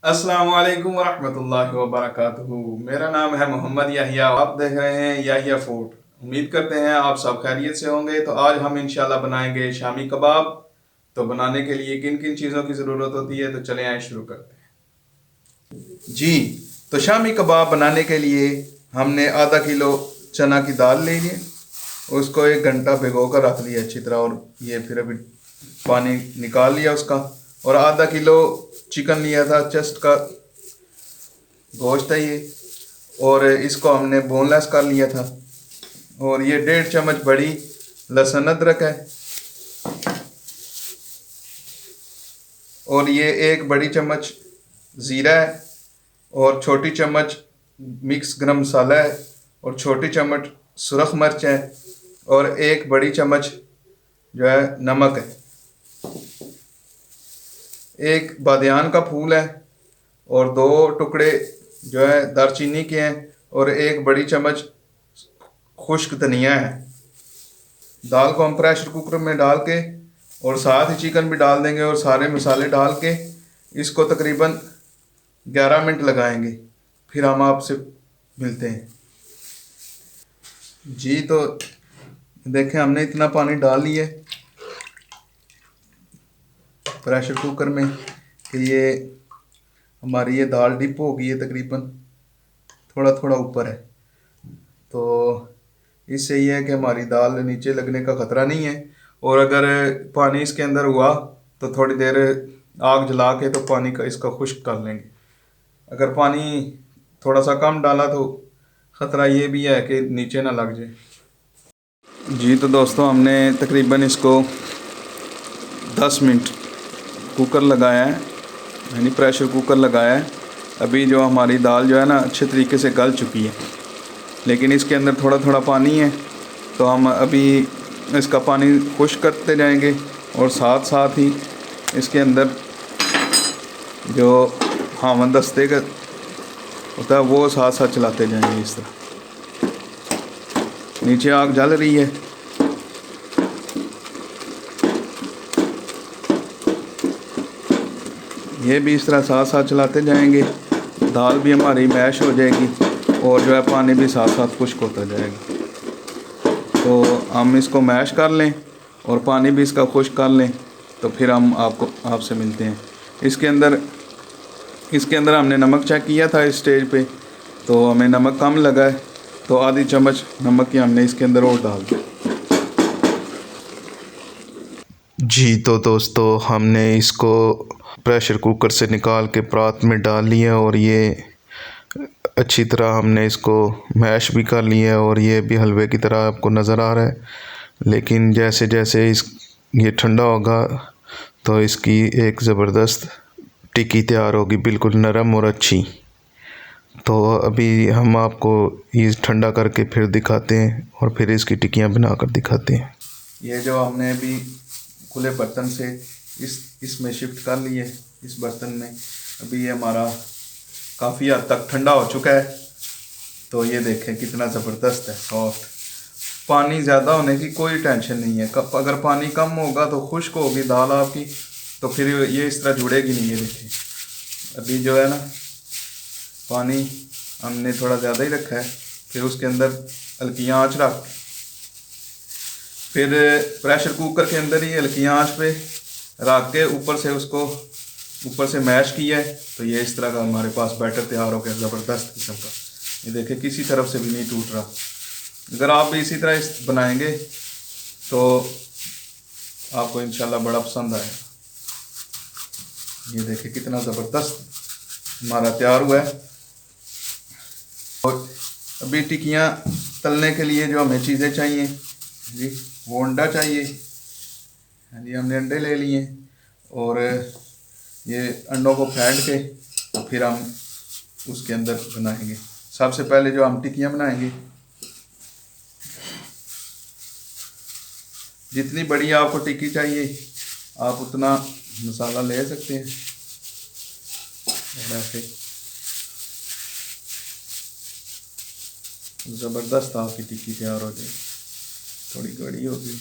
अस्सलाम वालेकुम वरहमतुल्लाहि वबरकातुहू। मेरा नाम है मोहम्मद याहिया। आप देख रहे हैं याहिया फूड। उम्मीद करते हैं आप सब खैरियत से होंगे। तो आज हम इंशाल्लाह बनाएंगे शामी कबाब। तो बनाने के लिए किन किन चीज़ों की ज़रूरत होती है, तो चले आए शुरू करते हैं जी। तो शामी कबाब बनाने के लिए हमने आधा किलो चना की दाल ले ली, उसको 1 घंटा भिगो कर रख लिया अच्छी तरह, और ये फिर अभी पानी निकाल लिया उसका। और आधा किलो चिकन लिया था, चेस्ट का गोश्त है ये, और इसको हमने बोनलेस कर लिया था। और ये 1.5 चम्मच बड़ी लहसुन अदरक है, और ये 1 बड़ी चम्मच ज़ीरा है, और छोटी चम्मच मिक्स गरम मसाला है, और छोटी चम्मच सुरख मिर्च है, और 1 बड़ी चम्मच जो है नमक है। एक बादियान का फूल है, और 2 टुकड़े जो है दारचीनी के हैं, और 1 बड़ी चम्मच खुश्क धनिया है। दाल को हम प्रेशर कुकर में डाल के और साथ ही चिकन भी डाल देंगे, और सारे मसाले डाल के इसको तकरीबन 11 मिनट लगाएंगे। फिर हम आपसे मिलते हैं जी। तो देखें, हमने इतना पानी डाल लिया प्रेशर कुकर में कि ये हमारी ये दाल डिप हो गई है, तकरीबन थोड़ा थोड़ा ऊपर है। तो इससे ये है कि हमारी दाल नीचे लगने का ख़तरा नहीं है। और अगर पानी इसके अंदर हुआ तो थोड़ी देर आग जला के तो पानी का इसका खुश्क कर लेंगे। अगर पानी थोड़ा सा कम डाला तो ख़तरा ये भी है कि नीचे ना लग जाए जी। तो दोस्तों, हमने तकरीबन इसको 10 मिनट कुकर लगाया है, यानी प्रेशर कुकर लगाया है। अभी जो हमारी दाल जो है ना अच्छे तरीके से गल चुकी है, लेकिन इसके अंदर थोड़ा थोड़ा पानी है। तो हम अभी इसका पानी खुश्क करते जाएंगे, और साथ साथ ही इसके अंदर जो हामन दस्ते का होता है वो साथ साथ चलाते जाएंगे। इस तरह नीचे आग जल रही है, ये भी इस तरह साथ साथ चलाते जाएंगे। दाल भी हमारी मैश हो जाएगी, और जो है पानी भी साथ साथ खुश्क होता जाएगा। तो हम इसको मैश कर लें और पानी भी इसका खुश्क कर लें, तो फिर हम आपसे मिलते हैं। इसके अंदर हमने नमक चेक किया था इस स्टेज पे, तो हमें नमक कम लगा है, तो आधी चम्मच नमक की हमने इसके अंदर और डाल दी जी। तो दोस्तों, हमने इसको प्रेशर कुकर से निकाल के परात में डाल लिया, और ये अच्छी तरह हमने इसको मैश भी कर लिया है, और ये भी हलवे की तरह आपको नज़र आ रहा है। लेकिन जैसे जैसे ये ठंडा होगा तो इसकी एक ज़बरदस्त टिक्की तैयार होगी, बिल्कुल नरम और अच्छी। तो अभी हम आपको ये ठंडा करके फिर दिखाते हैं, और फिर इसकी टिक्कियाँ बनाकर दिखाते हैं। ये जो हमने अभी खुले बर्तन से इसमें शिफ्ट कर लिए, इस बर्तन में अभी ये हमारा काफ़ी हद तक ठंडा हो चुका है। तो ये देखें कितना ज़बरदस्त है, सॉफ्ट। पानी ज़्यादा होने की कोई टेंशन नहीं है। अगर पानी कम होगा तो खुश्क होगी दाल आपकी, तो फिर ये इस तरह जुड़ेगी नहीं। ये देखिए, अभी जो है ना पानी हमने थोड़ा ज़्यादा ही रखा है। फिर उसके अंदर हल्की आंच रख, फिर प्रेशर कुकर के अंदर ही हल्की आंच पे रख के ऊपर से मैश किया है। तो ये इस तरह का हमारे पास बैटर तैयार हो गया, ज़बरदस्त किस्म का। ये देखिए, किसी तरफ से भी नहीं टूट रहा। अगर आप भी इसी तरह बनाएंगे तो आपको इंशाल्लाह बड़ा पसंद आएगा। ये देखिए कितना ज़बरदस्त हमारा तैयार हुआ है। और अभी टिक्कियाँ तलने के लिए जो हमें चीज़ें चाहिए जी, वो अंडा चाहिए। जी, हमने अंडे ले लिए, और ये अंडों को फेंट के तो फिर हम उसके अंदर बनाएंगे। सबसे पहले जो हम टिक्कियाँ बनाएंगे, जितनी बड़ी आपको टिक्की चाहिए आप उतना मसाला ले सकते हैं। और ऐसे ज़बरदस्त आपकी टिक्की तैयार हो जाएगी। थोड़ी बड़ी होगी।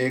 1